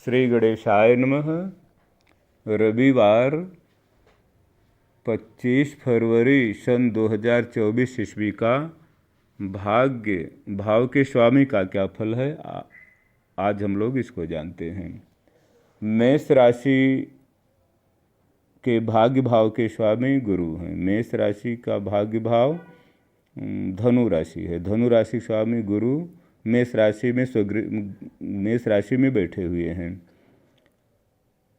श्री गणेशाय नमः। रविवार 25 फरवरी सन 2024 ईस्वी का भाग्य भाव के स्वामी का क्या फल है, आज हम लोग इसको जानते हैं। मेष राशि के भाग्य भाव के स्वामी गुरु हैं। मेष राशि का भाग्य भाव धनु राशि है। धनु राशि स्वामी गुरु मेष राशि में बैठे हुए हैं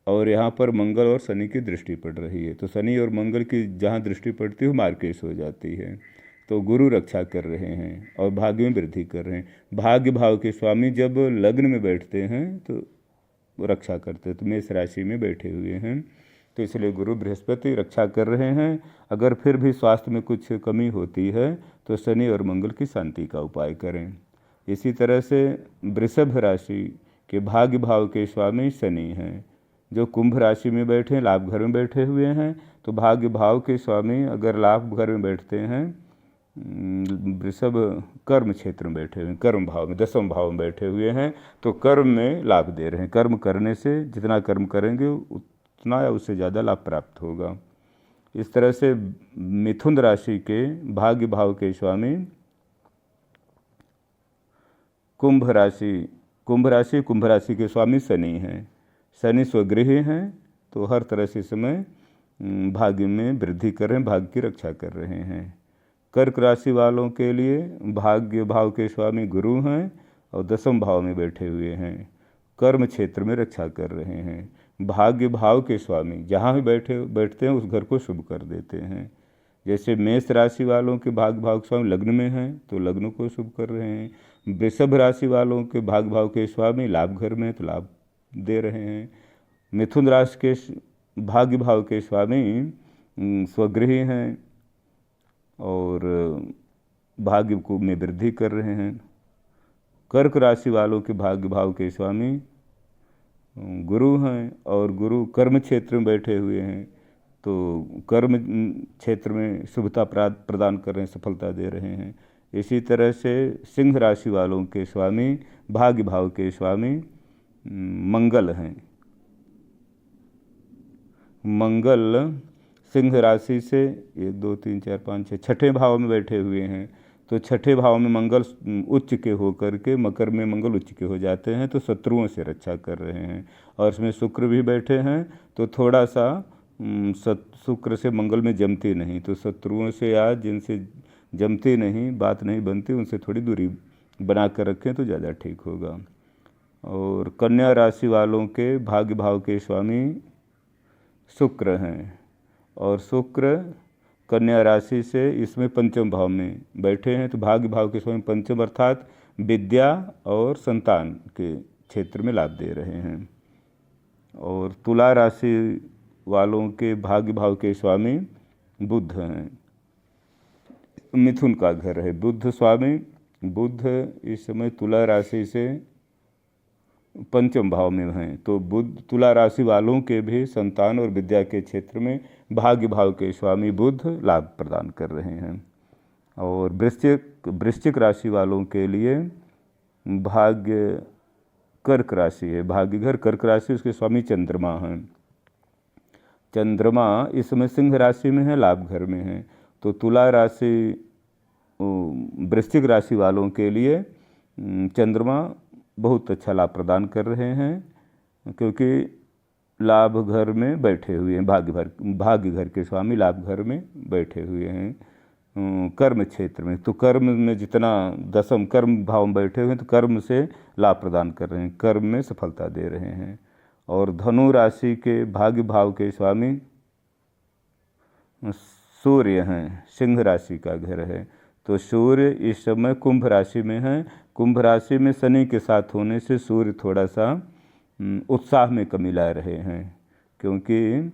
और यहाँ पर मंगल और शनि की दृष्टि पड़ रही है। तो शनि और मंगल की जहाँ दृष्टि पड़ती है मार्केश हो जाती है। तो गुरु रक्षा कर रहे हैं और भाग्य में वृद्धि कर रहे हैं। भाग्य भाव के स्वामी जब लग्न में बैठते हैं तो रक्षा करते हैं। तो मेष राशि में बैठे हुए हैं, तो इसलिए गुरु बृहस्पति रक्षा कर रहे हैं। अगर फिर भी स्वास्थ्य में कुछ कमी होती है तो शनि और मंगल की शांति का उपाय करें। इसी तरह से वृषभ राशि के भाग्य भाव के स्वामी शनि हैं, जो कुंभ राशि में बैठे लाभ घर में बैठे हुए हैं। तो भाग्य भाव के स्वामी अगर लाभ घर में बैठते हैं, वृषभ कर्म क्षेत्र में बैठे हुए हैं, कर्म भाव में दसम भाव में बैठे हुए हैं, तो कर्म में लाभ दे रहे हैं। कर्म करने से जितना कर्म करेंगे उतना या उससे ज़्यादा लाभ प्राप्त होगा। इस तरह से मिथुन राशि के भाग्य भाव के स्वामी कुंभ राशि के स्वामी शनि हैं। शनि स्वगृही हैं, तो हर तरह से समय भाग्य में वृद्धि कर रहे हैं, भाग्य की रक्षा कर रहे हैं। कर्क राशि वालों के लिए भाग्य भाव के स्वामी गुरु हैं और दसम भाव में बैठे हुए हैं, कर्म क्षेत्र में रक्षा कर रहे हैं। भाग्य भाव के स्वामी जहाँ भी बैठते हैं उस घर को शुभ कर देते हैं। जैसे मेष राशि वालों के भाग्य भाव के स्वामी लग्न में हैं तो लग्न को शुभ कर रहे हैं। वृषभ राशि वालों के भाग्य भाव के स्वामी लाभ घर में तो लाभ दे रहे हैं। मिथुन राशि के भाग्य भाव के स्वामी स्वगृही हैं और भाग्य को में वृद्धि कर रहे हैं। कर्क राशि वालों के भाग्य भाव के स्वामी गुरु हैं और गुरु कर्म क्षेत्र में बैठे हुए हैं, तो कर्म क्षेत्र में शुभता प्रदान कर रहे हैं, सफलता दे रहे हैं। इसी तरह से सिंह राशि वालों के स्वामी भाग्य भाव के स्वामी मंगल हैं। मंगल सिंह राशि से 1 2 3 4 5 6 छठे भाव में बैठे हुए हैं, तो छठे भाव में मंगल उच्च के होकर के मकर में मंगल उच्च के हो जाते हैं, तो शत्रुओं से रक्षा कर रहे हैं। और इसमें शुक्र भी बैठे हैं, तो थोड़ा सा शुक्र से मंगल में जमती नहीं, तो शत्रुओं से या जिनसे जमती नहीं, बात नहीं बनती, उनसे थोड़ी दूरी बना कर रखें तो ज़्यादा ठीक होगा। और कन्या राशि वालों के भाग्य भाव के स्वामी शुक्र हैं और शुक्र कन्या राशि से इसमें पंचम भाव में बैठे हैं, तो भाग्य भाव के स्वामी पंचम अर्थात विद्या और संतान के क्षेत्र में लाभ दे रहे हैं। और तुला राशि वालों के भाग्य भाव के स्वामी बुध हैं। मिथुन का घर है बुध स्वामी। बुध इस समय तुला राशि से पंचम भाव में हैं, तो बुध तुला राशि वालों के भी संतान और विद्या के क्षेत्र में भाग्य भाव के स्वामी बुध लाभ प्रदान कर रहे हैं। और वृश्चिक राशि वालों के लिए भाग्य कर्क राशि है, भाग्य घर कर्क राशि, उसके स्वामी चंद्रमा हैं। चंद्रमा इस समय सिंह राशि में है, लाभ घर में है, तो तुला राशि वृश्चिक राशि वालों के लिए चंद्रमा बहुत अच्छा लाभ प्रदान कर रहे हैं, क्योंकि लाभ घर में बैठे हुए हैं। भाग्य घर के स्वामी लाभ घर में बैठे हुए हैं कर्म क्षेत्र में, तो कर्म में जितना दसम कर्म भाव में बैठे हुए हैं, तो कर्म से लाभ प्रदान कर रहे हैं, कर्म में सफलता दे रहे हैं। और धनु राशि के भाग्य भाव के स्वामी सूर्य हैं, सिंह राशि का घर है, तो सूर्य इस समय कुंभ राशि में है। कुंभ राशि में शनि के साथ होने से सूर्य थोड़ा सा उत्साह में कमी ला रहे हैं, क्योंकि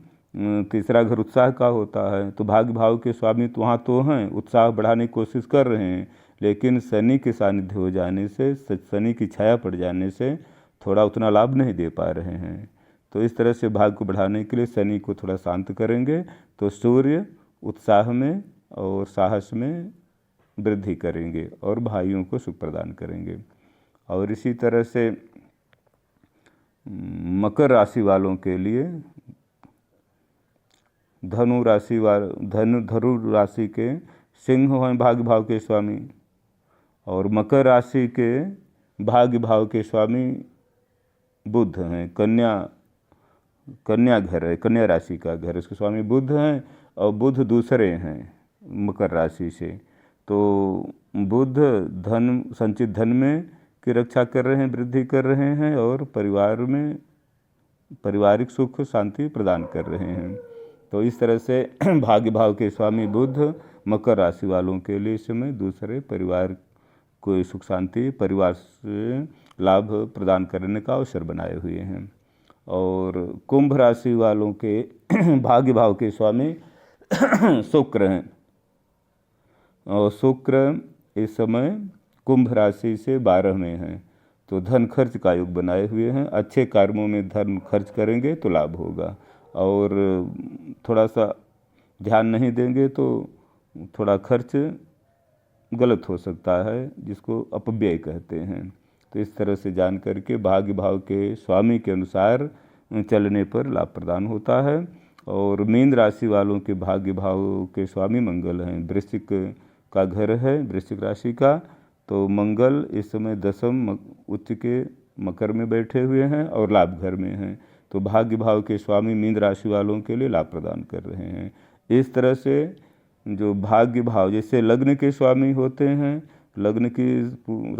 तीसरा घर उत्साह का होता है, तो भाग्य भाव के स्वामी तो वहाँ तो हैं, उत्साह बढ़ाने की कोशिश कर रहे हैं, लेकिन शनि के सानिध्य हो जाने से, शनि की छाया पड़ जाने से थोड़ा उतना लाभ नहीं दे पा रहे हैं। तो इस तरह से भाग्य को बढ़ाने के लिए शनि को थोड़ा शांत करेंगे तो सूर्य उत्साह में और साहस में वृद्धि करेंगे और भाइयों को सुख प्रदान करेंगे। और इसी तरह से मकर राशि वालों के लिए धनु राशि के सिंह हैं भाग्य भाव के स्वामी, और मकर राशि के भाग्य भाव के स्वामी बुध हैं। कन्या घर है, कन्या राशि का घर, इसके स्वामी बुध हैं, और बुध दूसरे हैं मकर राशि से। तो बुध धन, संचित धन में की रक्षा कर रहे हैं, वृद्धि कर रहे हैं, और परिवार में पारिवारिक सुख शांति प्रदान कर रहे हैं। तो इस तरह से भाग्य भाव के स्वामी बुध मकर राशि वालों के लिए इस समय दूसरे परिवार को सुख शांति, परिवार से लाभ प्रदान करने का अवसर बनाए हुए हैं। और कुंभ राशि वालों के भाग्य भाव के स्वामी शुक्र हैं, और शुक्र इस समय कुंभ राशि से 12 में हैं। तो धन खर्च का योग बनाए हुए हैं। अच्छे कर्मों में धन खर्च करेंगे तो लाभ होगा, और थोड़ा सा ध्यान नहीं देंगे तो थोड़ा खर्च गलत हो सकता है, जिसको अपव्यय कहते हैं। तो इस तरह से जान करके भाग्य भाव के स्वामी के अनुसार चलने पर लाभ प्रदान होता है। और मीन राशि वालों के भाग्य भाव के स्वामी मंगल हैं। वृश्चिक का घर है, वृश्चिक राशि का। तो मंगल इस समय 10वीं उच्च के मकर में बैठे हुए हैं और लाभ घर में हैं। तो भाग्य भाव के स्वामी मीन राशि वालों के लिए लाभ प्रदान कर रहे हैं। इस तरह से जो भाग्य भाव, जैसे लग्न के स्वामी होते हैं, लग्न की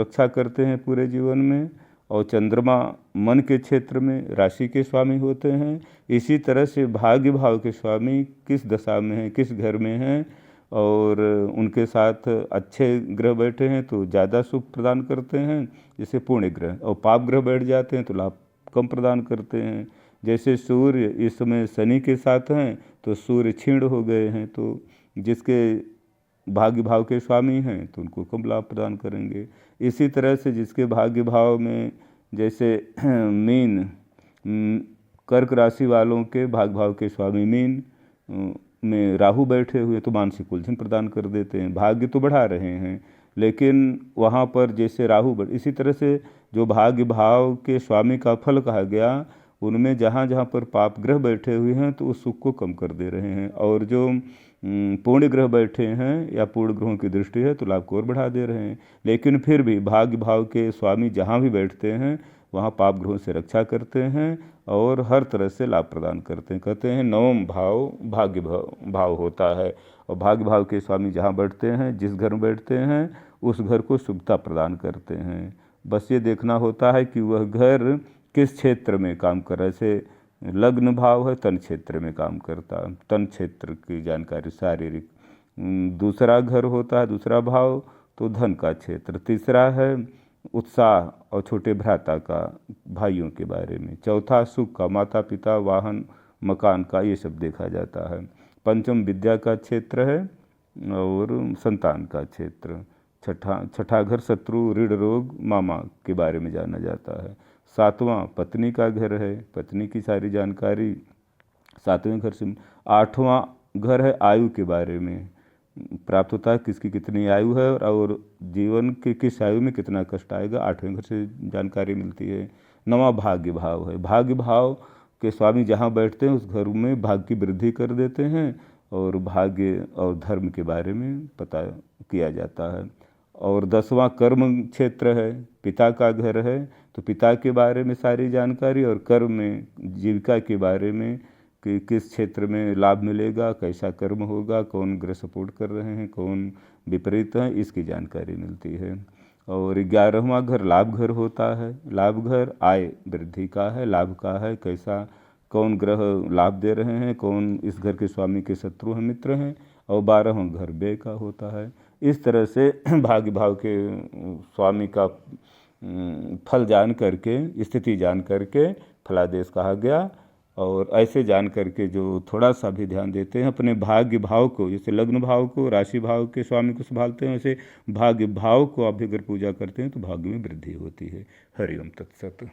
रक्षा करते हैं पूरे जीवन में, और चंद्रमा मन के क्षेत्र में राशि के स्वामी होते हैं, इसी तरह से भाग्य भाव के स्वामी किस दशा में हैं, किस घर में हैं, और उनके साथ अच्छे ग्रह बैठे हैं तो ज़्यादा सुख प्रदान करते हैं, जैसे पुण्य ग्रह, और पाप ग्रह बैठ जाते हैं तो लाभ कम प्रदान करते हैं। जैसे सूर्य इस समय शनि के साथ हैं तो सूर्य क्षीण हो गए हैं, तो जिसके भाग्य भाव के स्वामी हैं तो उनको कम लाभ प्रदान करेंगे। इसी तरह से जिसके भाग्य भाव में, जैसे मीन, कर्क राशि वालों के भाग्य भाव के स्वामी मीन में राहु बैठे हुए तो मानसिक उलझन प्रदान कर देते हैं। भाग्य तो बढ़ा रहे हैं, लेकिन वहाँ पर जैसे राहु इसी तरह से जो भाग्य भाव के स्वामी का फल कहा गया, उनमें जहाँ जहाँ पर पाप ग्रह बैठे हुए हैं तो उस सुख को कम कर दे रहे हैं, और जो पूर्ण ग्रह बैठे हैं या पूर्ण ग्रहों की दृष्टि है तो लाभ को और बढ़ा दे रहे हैं। लेकिन फिर भी भाग्य भाव के स्वामी जहाँ भी बैठते हैं वहाँ पाप ग्रहों से रक्षा करते हैं और हर तरह से लाभ प्रदान करते हैं। कहते हैं 9वां भाव भाग्य भाव होता है, और भाग्य भाव के स्वामी जहाँ बैठते हैं, जिस घर में बैठते हैं, उस घर को शुभता प्रदान करते हैं। बस ये देखना होता है कि वह घर किस क्षेत्र में काम कर रहा है। जैसे लग्न भाव है, तन क्षेत्र में काम करता है, तन क्षेत्र की जानकारी शारीरिक। दूसरा घर होता है, दूसरा भाव तो धन का क्षेत्र। तीसरा है उत्साह और छोटे भ्राता का, भाइयों के बारे में। चौथा सुख का, माता पिता, वाहन, मकान का, ये सब देखा जाता है। पंचम विद्या का क्षेत्र है और संतान का क्षेत्र। छठा घर शत्रु, ऋण, रोग, मामा के बारे में जाना जाता है। 7वां पत्नी का घर है, पत्नी की सारी जानकारी 7वें घर से। 8वां घर है आयु के बारे में प्राप्त होता है, किसकी कितनी आयु है और जीवन के किस आयु में कितना कष्ट आएगा, 8वें घर से जानकारी मिलती है। 9वां भाग्य भाव है, भाग्य भाव के स्वामी जहाँ बैठते हैं उस घर में भाग्य की वृद्धि कर देते हैं और भाग्य और धर्म के बारे में पता किया जाता है। और 10वां कर्म क्षेत्र है, पिता का घर है, तो पिता के बारे में सारी जानकारी, और कर्म में जीविका के बारे में कि किस क्षेत्र में लाभ मिलेगा, कैसा कर्म होगा, कौन ग्रह सपोर्ट कर रहे हैं, कौन विपरीत है, इसकी जानकारी मिलती है। और 11वां घर लाभ घर होता है, लाभ घर आय वृद्धि का है, लाभ का है, कैसा कौन ग्रह लाभ दे रहे हैं, कौन इस घर के स्वामी के शत्रु हैं, मित्र हैं। और 12वां घर व्यय का होता है। इस तरह से भाग्य भाव के स्वामी का फल जान करके, स्थिति जान करके फलादेश कहा गया। और ऐसे जान करके जो थोड़ा सा भी ध्यान देते हैं अपने भाग्य भाव को, जैसे लग्न भाव को राशि भाव के स्वामी को संभालते हैं, वैसे भाग्य भाव को आप भी अगर पूजा करते हैं तो भाग्य में वृद्धि होती है। हरि ओम तत्सत।